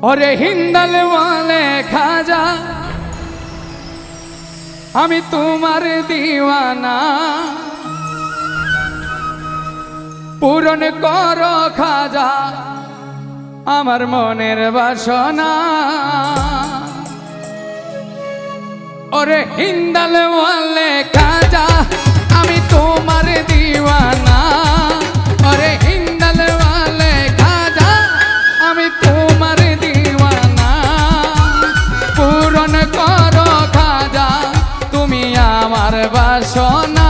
ওরে হিন্দাল ওয়ালে খাজা আমি তোমার দিওয়ানা পূরণ করো খাজা আমার মনের বাসনা ওরে হিন্দাল ওয়ালে খাজা আমি তোমার দিওয়ানা ওরে হিন্দাল ওয়ালে খাজা আমি তোমার দিওয়ানা পূরণ করো খাজা তুমি আমার বাসনা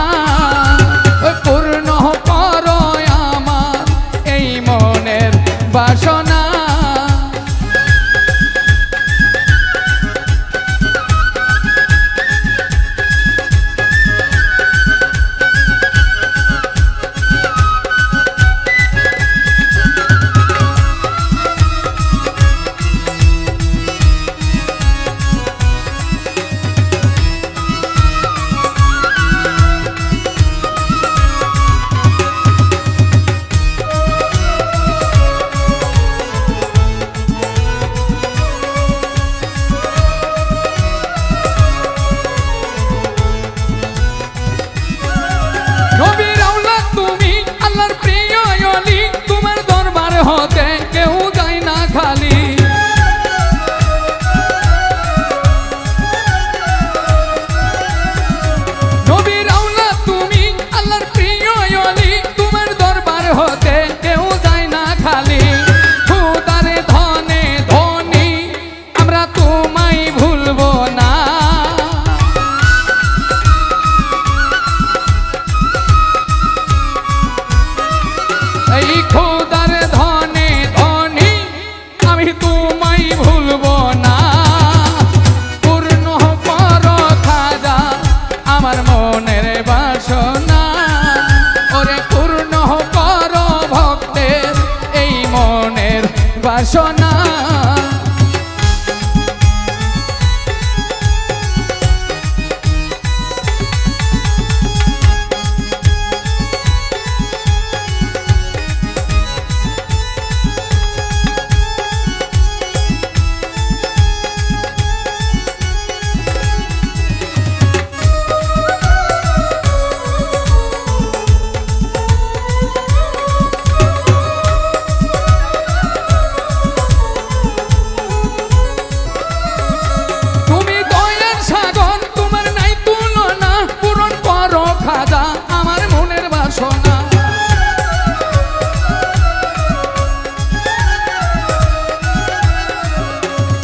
পূর্ণ করো আমার এই মনের বাসনা হতে কেউ যায় না খালি নবীর আওলাদ তুমি আল্লাহর প্রিয় ওলি তোমার দরবার হতে কেউ যায় না খালি খুদার ধনে ধনী আমরা তোমায় ভুলবো না এই খুদার তোমায় ভুলবো না পূর্ণ করো খাজা আমার মনের বাসনা ওরে পূর্ণ করো ভক্তের এই মনের বাসনা খাজা আমার মনের বাসনা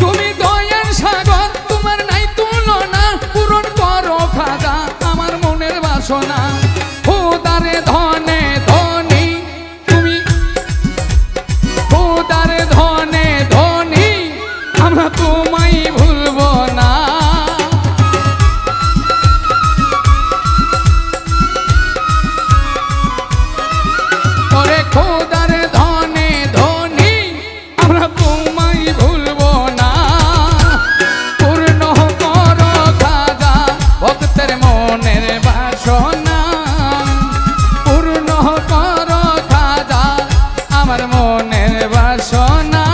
তুমি দয়ার সাগর তোমার নাই তুলনা পূরণ করো খাজা আমার মনের বাসনা খুদারে ধনে ধনী তুমি খুদারে ধনে ধনী আমরা তোমায় ভুলবো না খোদার ধনে ধনী আমরা তোমায় ভুলবো না পূর্ণ করো খাজা ভক্তের মনের বাসনা পূর্ণ করো খাজা আমার মনের বাসনা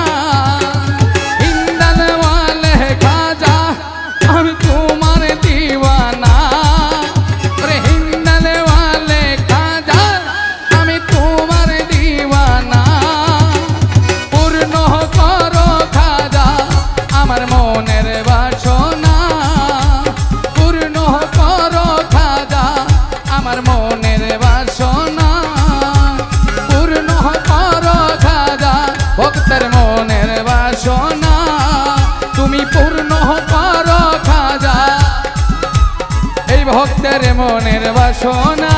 হিন্দাল ওয়ালে খাজা আমি তোমার দিওয়ানা রে হিন্দাল ওয়ালে খাজা আমি তোমার দিওয়ানা পূর্ণ করো খাজা আমার মনের বাসনা পূর্ণ করো খাজা আমার মনের বাসনা পূর্ণ করো খাজা ভক্তের মনের বাসনা তুমি পূর্ণ করো খাজা এই ভক্তের মনের বাসনা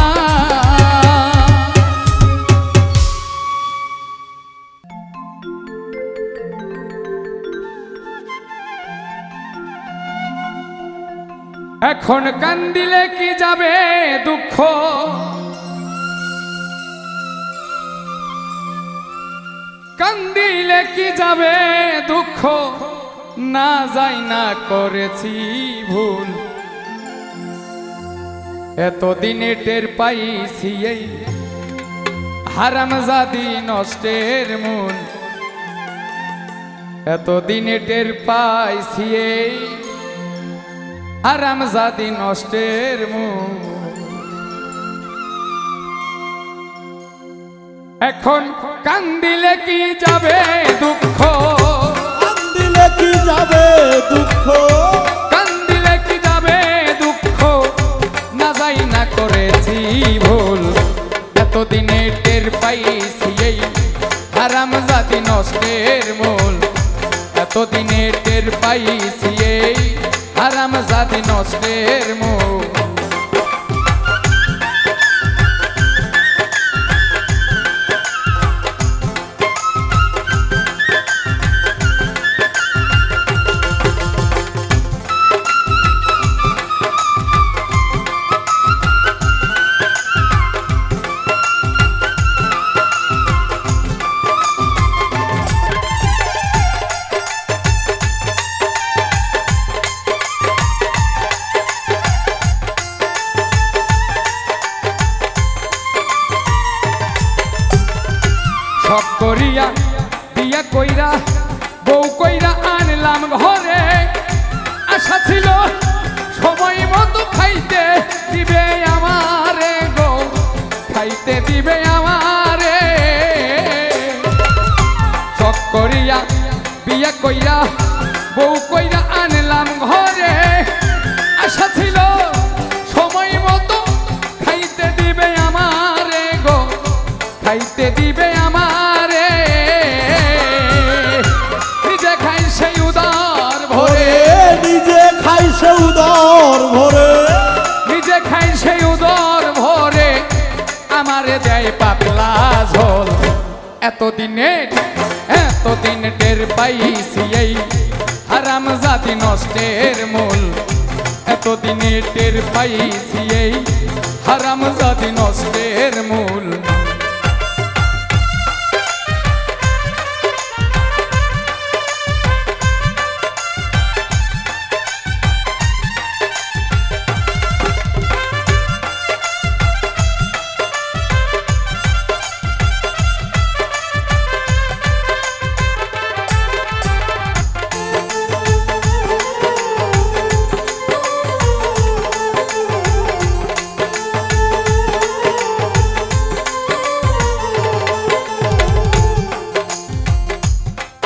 এখন কান্দিলে কি যাবে দুঃখ কান্দিলে কি যাবে দুঃখ না যাই না করেছি ভুল এতদিনে টের পাইছি এই হারামজাদি নষ্টের মূল এতদিনে টের পাইছি এই হারামজাদি নষ্টের মুখ। এখন কান্দিলে কি যাবে দুঃখ, কান্দিলে কি যাবে দুঃখ, কান্দিলে কি যাবে দুঃখ, না যাই না করেছি ভুল। এতদিনে টের পাইছি এই হারামজাদি নষ্টের মূল। এতদিনে টের পাইছি এই হারামজাদি নষ্টের মূল। শখ করিয়া বিয়া কইরা বউ কইরা আনলাম ঘরে, আশা ছিল সময় মতো খাইতে দিবে আমারে গো, খাইতে দিবে আমারে। শখ করিয়া বিয়া কইরা বউ কইরা আনলাম ঘরে, আশা ছিল সময় মতো খাইতে দিবে আমারে গো, খাইতে দিবে আমারে। নিজে খাই সেই উদার ভরে, নিজে খাই সে উদর ভরে, নিজে খাই সেই উদর ভরে, আমারে দেয় পাতলা ঝোল। এতদিনে এতদিন টের পাইছি এই হারামজাদি নষ্টের মূল। এতদিনে টের পাইছি এই হারামজাদি নষ্টের মূল।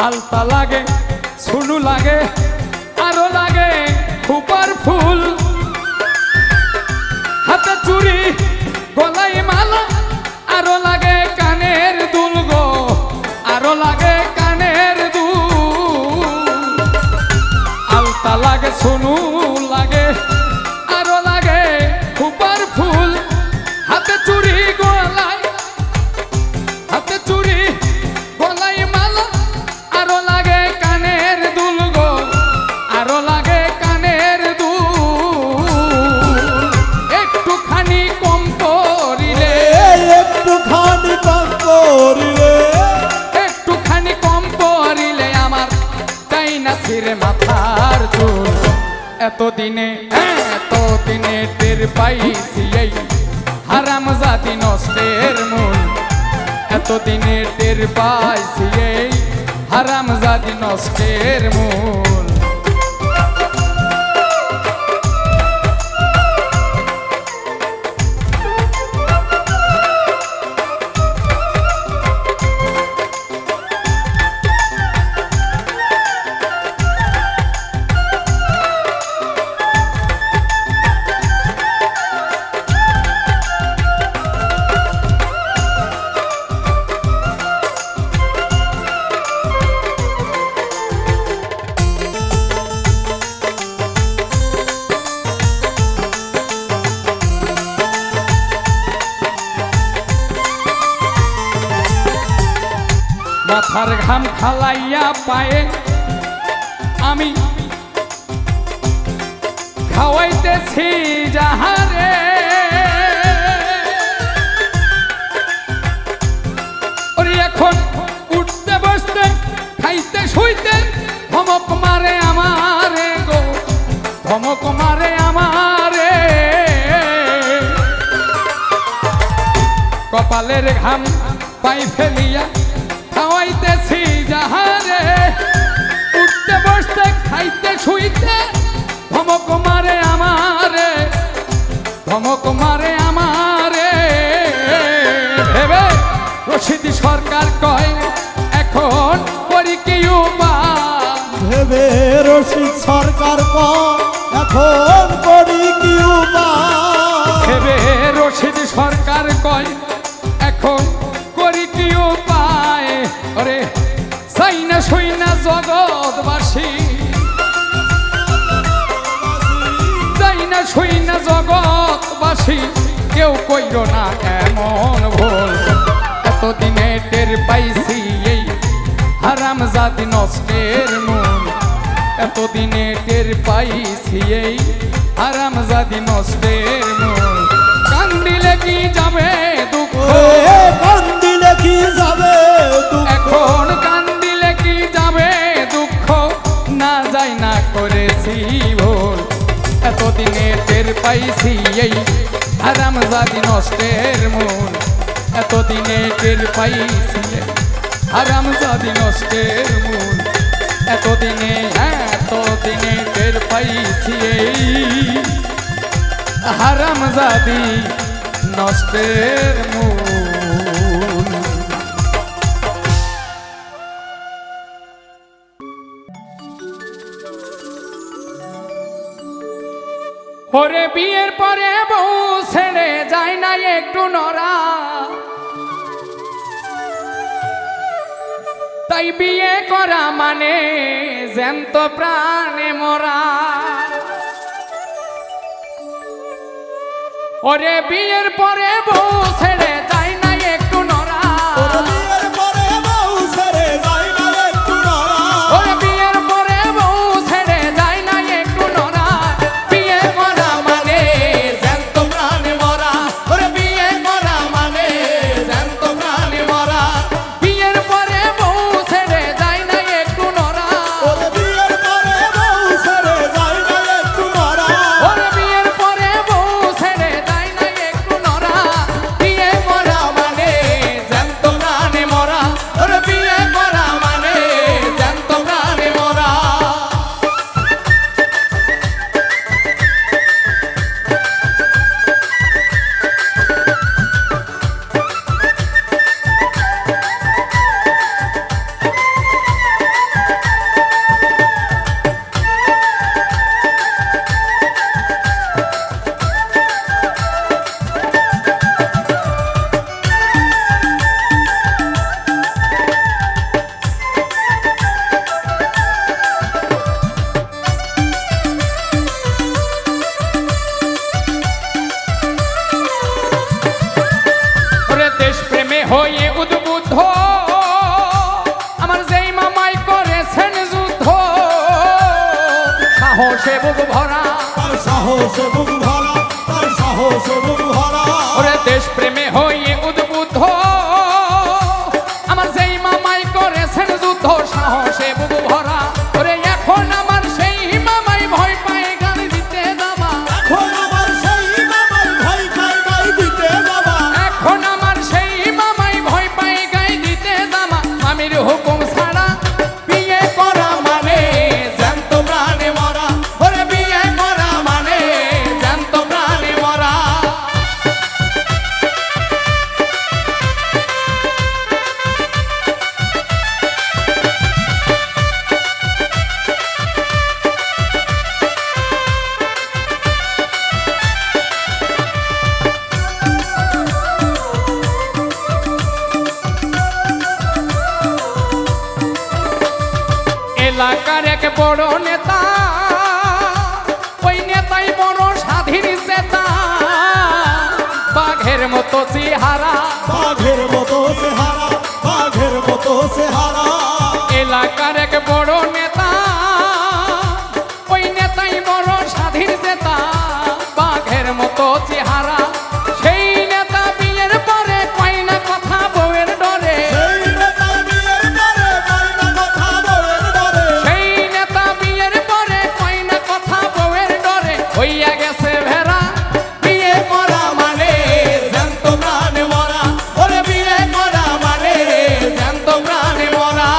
আলতা লাগে, সুনু লাগে, আরো লাগে খুপার ফুল, হাতে চুড়ি গলায় মালা, আরো লাগে কানের দুল গো, আরো লাগে কানের দুল। আলতা লাগে, সুনু লাগে, আরো লাগে খুপার ফুল, হাতে চুড়ি গলায়, হাতে চুড়ি গলায় মালা, আরো লাগে কানের দুল গো, আরো লাগে কানের দুল। একটুখানি কম করিলে, একটুখানি কম করিলে, একটুখানি কম করিলে আমার তাই না ছিঁড়ে মাথার চুল। এতদিনে এতদিনে টের পাইছি এই হারামজাদি নষ্টের মূল। এতদিনে টের পাইছি এই হারামজাদি নষ্টের মূল। মাথার ঘাম খালাইয়া পায়ে আমি খাওয়াইতেছি যাহারে, ওরে এখন উঠতে বসতে খাইতে শুইতে ধমক মারে আমারে গো, ধমক মারে আমারে। কপালের ঘাম পাই ফেলিয়া খাওয়াইতেছি যাহারে, রশিদ সরকার এখন করি কি উপায় ভেবে রশিদ সরকার কয় এখন করি কি উপায় ওরে চাই না সই না জগৎবাসী চাই না সই না জগৎবাসী কেউ কইর না এমন ভুল এতদিনে টের পাইছি এই হারাম জাতি নষ্টের মূল এতদিনে টের পাইছি এই হারাম জাতি নষ্টের মূল কান্দিলে কি যাবে দুঃখ কান্দিলে কি যাবে এখন কান্দিলে কি যাবে দুঃখ না যাই না করেছি ভুল এতদিনে টের পাইছি এই হারাম জাতি নষ্টের মূল এতদিনে টের পাইছি এই হারাম জাতি নষ্টের মূল এতদিনে টের পাইছি এই হারাম জাতি নষ্টের মূল ওরে বিয়ের পরে বউ ছেড়ে যায় না একটু নড়া তাই বিয়ে করা মানে জ্যান্ত প্রাণে মরা ওরে বিয়ের পরে বউ ছেড়ে যায় না একটু নড়া বিয়ের পরে বউ ছেড়ে যায় না একটু নড়া ওরে বিয়ের পরে বউ ছেড়ে যায় না একটু নড়া বিয়ে করা মানে জ্যান্ত প্রাণে মরা ওরে বিয়ে করা মানে জ্যান্ত প্রাণে মরা বিয়ের পরে বউ ছেড়ে যায় না একটু নড়া বিয়ের পরে বউ ছেড়ে যায় না একটু নড়া ওরে বিয়ের পরে বউ ছেড়ে যায় না একটু নড়া বিয়ে করা মানে জ্যান্ত প্রাণে মরা ওরে বিয়ে করা মানে জ্যান্ত প্রাণে মরা ওরে দেশ প্রেমে হয়ে উদ্বুদ্ধ আমার যেই মামাই করেছেন যুদ্ধ সাহসে বুক ভরা তার সাহসে বুক ভরা তার সাহসে বুক ভরা ওরে দেশ প্রেমে হয়ে উদ্বুদ্ধ আমার যেই মামাই করেছেন যুদ্ধ সাহসে বুক ভরা ওরে এখন আমার সেই মামাই ভয় পায় গালি দিতে যাবা এখন আমার সেই মামার ভাই খাই গাই দিতে যাবা এখন আমার সেই মামাই ভয় পায় গাই দিতে যাবা মামির হুকুম ছাড়া বিয়ে করা মানে জ্যান্ত প্রাণে মরা ওরে বিয়ে করা মানে জ্যান্ত প্রাণে মরা এলাকার এক বড় নেতা ওই নেতাই বড় স্বাধীন চেতা বাঘের মতো চেহারা বাঘের মতো চেহারা বাঘের মতো চেহারা এলাকার এক বড় নেতা ওই নেতাই বড় স্বাধীন চেতা বাঘের মতো চেহারা সেই নেতা বিয়ের পরে কয় না কথা বউয়ের ডরে সেই নেতা বিয়ের পরে কয় না কথা বউয়ের ডরে সেই নেতা বিয়ের পরে কয় না কথা বউয়ের ডরে হইয়া গেছে ভেড়া বিয়ে করা মানে জ্যান্ত প্রাণে মরা ওরে বিয়ে করা মানে জ্যান্ত প্রাণে মরা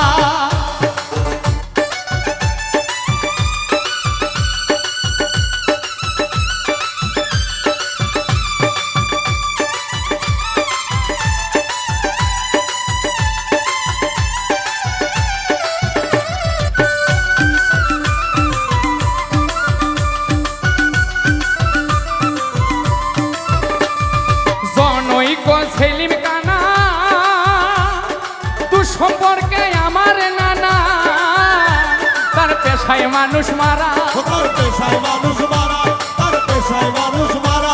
পেশায় মানুষ মারা, তার পেশায় মানুষ মারা, তার পেশায় মানুষ মারা।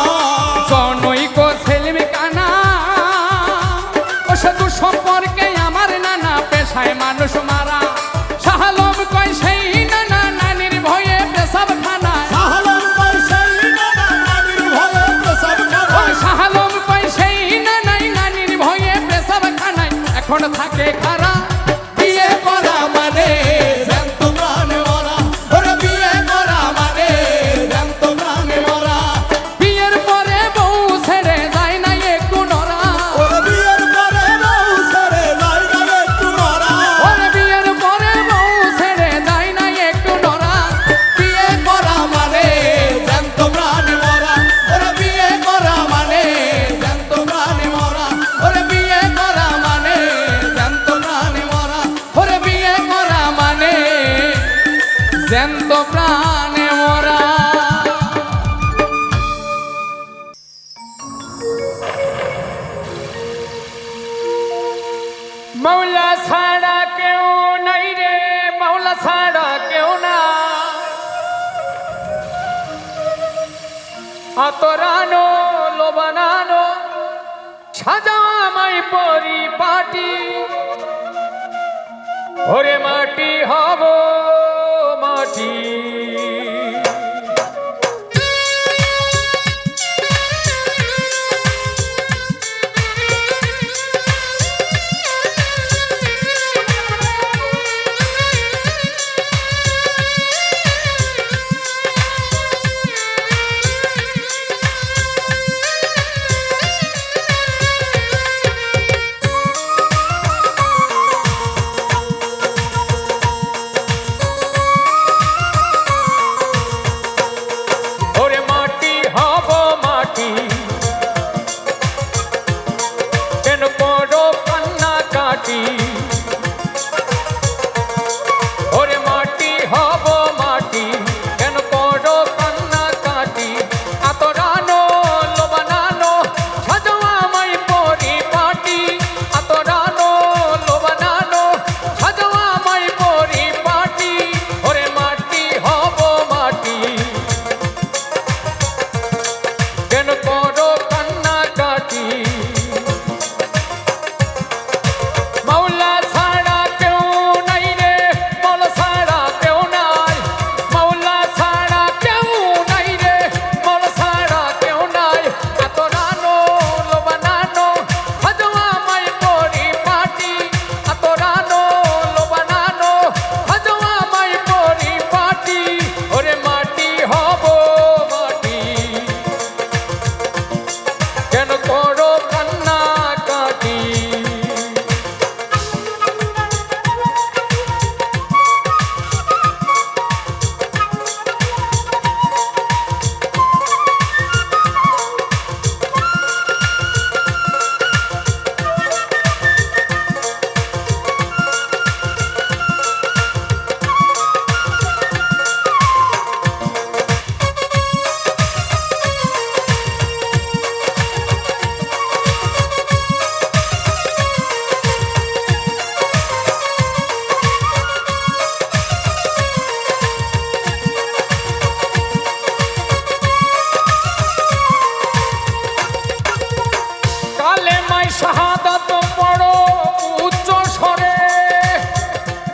জনৈক ছেলে কানা ও শুধু সম্পর্কে আমার নানা পেশায় মানুষ মারা। শাহালম কয় সেই নানা নানির ভয়ে পেশাব খানায়, শাহালম কয় সেই নানা নানির ভয়ে পেশাব খানায়। শাহালম কয় সেই নানাই নানির ভয়ে পেশাব খানায়। এখন থাকে খারা বিয়ে করা মানে জ্যান্ত প্রাণে মরা, ওরে বিয়ে করা মানে জ্যান্ত প্রাণে মরা। বিয়ের পরে বউ ছেড়ে যায় না একটু নরা, ওরে বিয়ের পরে বউ ছেড়ে যায় না একটু নরা। ওরে বিয়ের পরে বউ ছেড়ে যায় না একটু নরা। বিয়ে করা মানে জ্যান্ত প্রাণে মরা, ওরে বিয়ে করা মানে জ্যান্ত প্রাণে মরা। ওরে বিয়ে করা মানে জ্যান্ত প্রাণে মরা। ওরে বিয়ে করা মানে জ্যান্ত প্রাণে মরা। মৌলা ছাড়া কেউ নাই রে, মৌলা ছাড়া কেউ না। আতরানো লোবানানো সাজাও আমায় পরিপাটি, ওরে মাটি হব মাটি। ওরে মাটি হব মাটি, কেন করো কান্না কাটি। ওরে মাটি হব মাটি, কেন করো কান্না কাটি। আতরানো লোবানানো সাজাও আমায় পরিপাটি, আতরানো লোবানানো সাজাও আমায় পরিপাটি। ওরে মাটি হব মাটি, কেন করো কান্না কাটি। মৌলা ছাড়া কেউ নাই রে, মৌলা ছাড়া কেউ নাই। মৌলা ছাড়া কেউ নাই রে, মৌলা ছাড়া কেউ নাই। আতরানো লোবানানো সাজাও আমায় পরিপাটি, আতরানো লোবানানো সাজাও আমায় পরিপাটি। ওরে মাটি হব মাটি, কেন করো কান্না কাটি। কালেমায় শাহাদাত পড়ো উচ্চ স্বরে,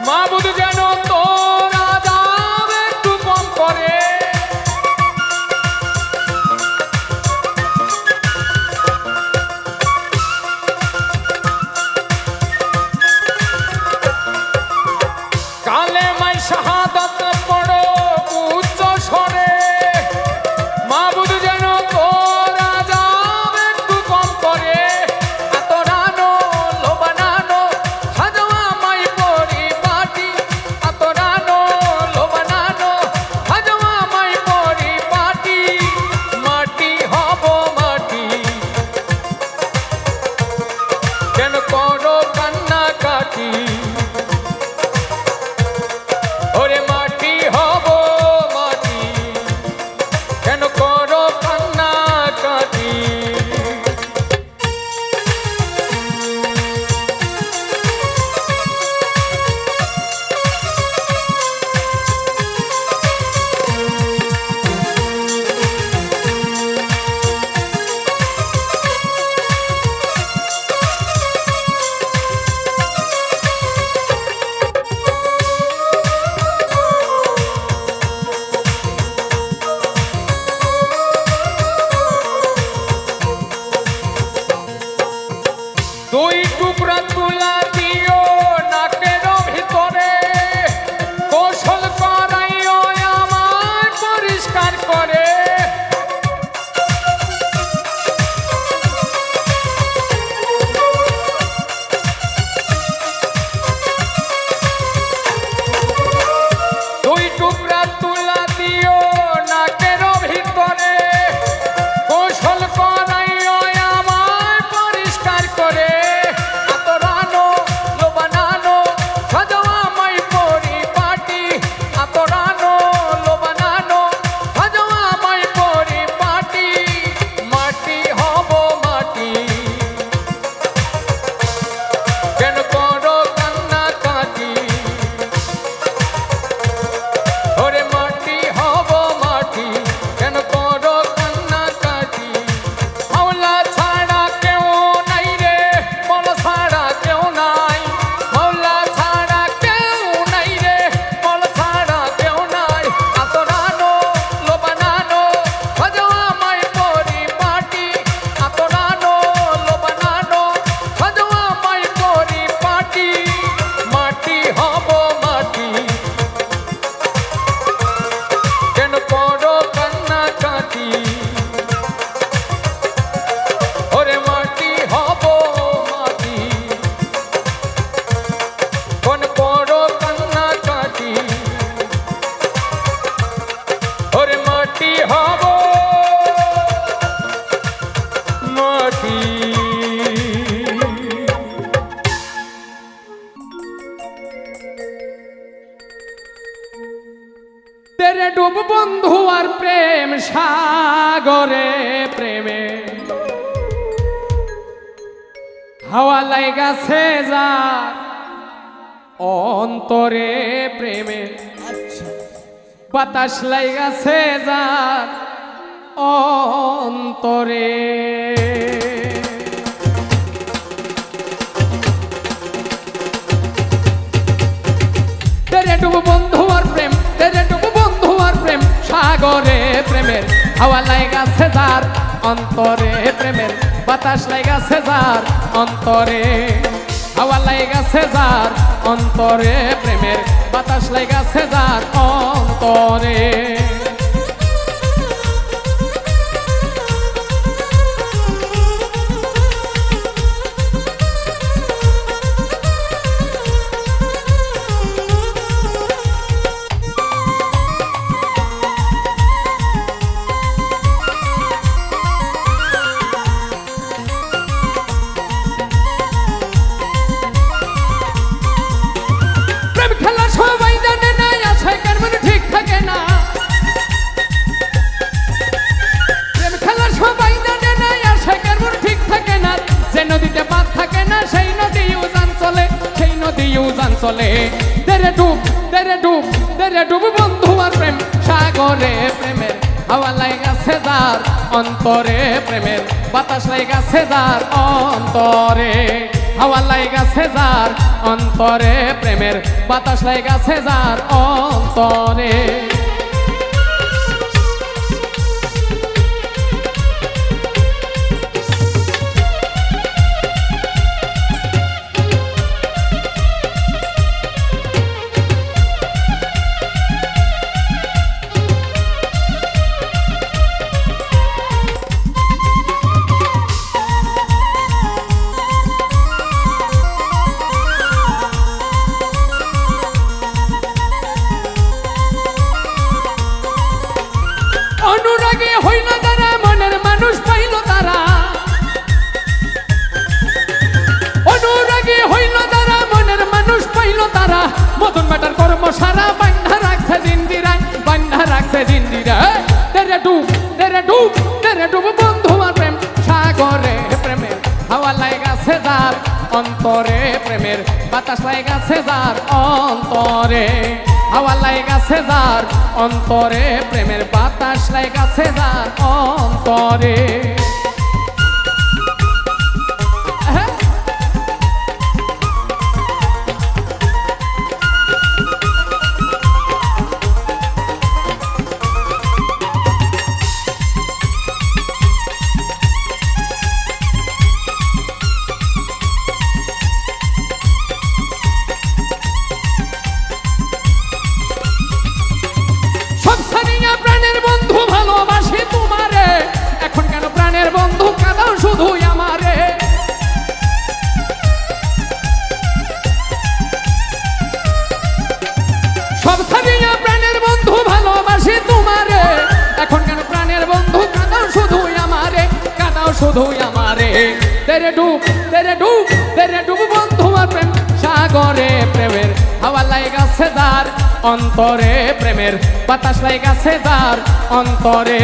মাবুদ যেন তোর আযাব একটু কম করে। কালেমায় শাহাদাত পড়ো উচ্চ স্বরে, মাবুদ যেন তোর আযাব একটু কম করে। আতরানো লোবানানো সাজাও আমায় পরিপাটি, আতরানো লোবানানো সাজাও আমায় পরিপাটি। মাটি হব মাটি, কেন করো কান্না কাটি। ওরে মাটি ডুব বন্ধু আর প্রেম সাগরে প্রেমে হাওয়া লাইগাছে যা অন্তরে প্রেমে আচ্ছা বাতাস লাইগাছে যা অন্তরে তেরে ডুব বন্ধু আর প্রেম তেরে ডুব বন্ধু আর প্রেম সাগরে প্রেমের হাওয়া লাইগাছে যার অন্তরে প্রেমের বাতাস লাইগাছে যার অন্তরে হাওয়া লাইগাছে যার অন্তরে প্রেমের বাতাস লাইগাছে যার অন্তরে নদীতে বাঁধ থাকে না সেই নদী উজান চলে সেই নদী উজান চলে তেরে ডুব তেরে ডুব তেরে ডুব বন্ধু আর প্রেম সাগরে প্রেমের হাওয়া লাইগাছে যার অন্তরে প্রেমের বাতাস লাইগাছে যার অন্তরে হাওয়া লাইগাছে যার অন্তরে প্রেমের বাতাস লাইগাছে যার অন্তরে অনুরাগে হইল তারা মনের মানুষ পাইল তারা অনুরাগে হইল তারা মনের মানুষ পাইল তারা মদন বাটার কর্ম সারা বান্ধা রাখছে জিন্দিরায় বান্ধা রাখছে জিন্দিরায় তেরে ডুব তেরে ডুব তেরে ডুব বন্ধু আর প্রেম সাগরে প্রেমের হাওয়া লাইগাছে যার অন্তরে প্রেমের বাতাস লাইগাছে যার অন্তরে হাওয়া লাইগাছে যার অন্তরে প্রেমের বাতাস লাইগাছে যার অন্তরে প্রাণের বন্ধু ভালোবাসি তোমারে এখন কেন প্রাণের বন্ধু কাঁদাও শুধু আমারে সব ছাড়িয়া প্রাণের বন্ধু ভালোবাসি তোমারে এখন কেন প্রাণের বন্ধু কাঁদাও শুধু আমারে কাঁদাও শুধু আমারে তেরে ডুব তেরে ডুব তেরে ডুব বন্ধু আর প্রেম সাগরে প্রেমের হাওয়া লাইগাছে যার অন্তরে প্রেমের বাতাস লাইগাছে যার অন্তরে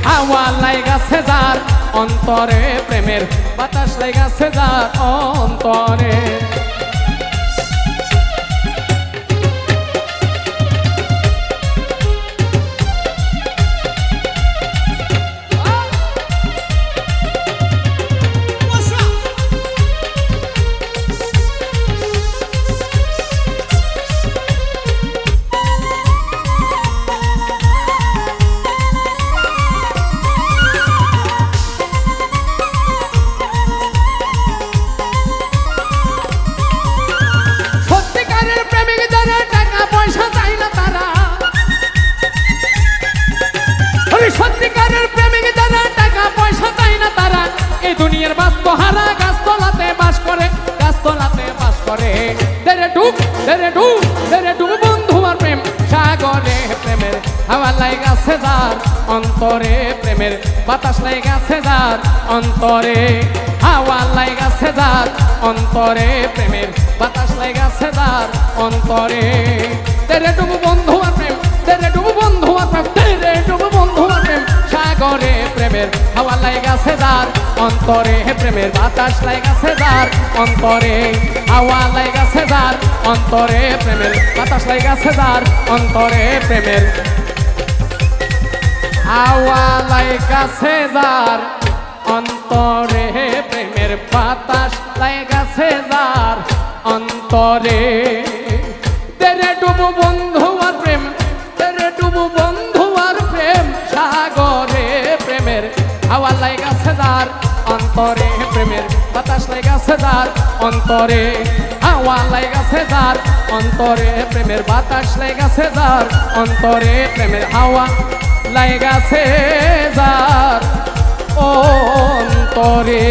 হাওয়া লাইগাছে যার অন্তরে প্রেমের বাতাস লাইগাছে যার অন্তরে সত্যিকারের প্রেমিক যারা টাকা পয়সা চায় না তারা এই দুনিয়ার বাস্তহারা গাছতলাতে বাস করে গাছতলাতে বাস করে তেরে ডুব তেরে ডুব তেরে ডুব বন্ধু আর প্রেম সাগরে প্রেমের হাওয়া লাইগাছে যার অন্তরে প্রেমের বাতাস লাইগাছে যার অন্তরে হাওয়া লাইগাছে যার অন্তরে প্রেমের বাতাস লাইগাছে যার অন্তরে তেরে ডুব বন্ধু আর প্রেম তেরে ডুব বন্ধু আর প্রেমের হাওয়া লাইগাছে যার অন্তরে প্রেমের বাতাস লাইগাছে যার অন্তরে হাওয়া লাইগাছে যার অন্তরে প্রেমের বাতাস লাইগাছে যার অন্তরে প্রেমের হাওয়া লাইগাছে যার অন্তরে প্রেমের বাতাস লাইগাছে যার অন্তরে তেরে ডুবু বন্ধু আর প্রেম তেরে ডুবু বন্ধু আর প্রেম সাগরে প্রেমের হাওয়া লাইগাছে যার অন্তরে প্রেমের বাতাস লাইগাছে যার অন্তরে হাওয়া লাইগাছে যার অন্তরে প্রেমের বাতাস লাইগাছে যার অন্তরে প্রেমের হাওয়া লাইগাছে যার অন্তরে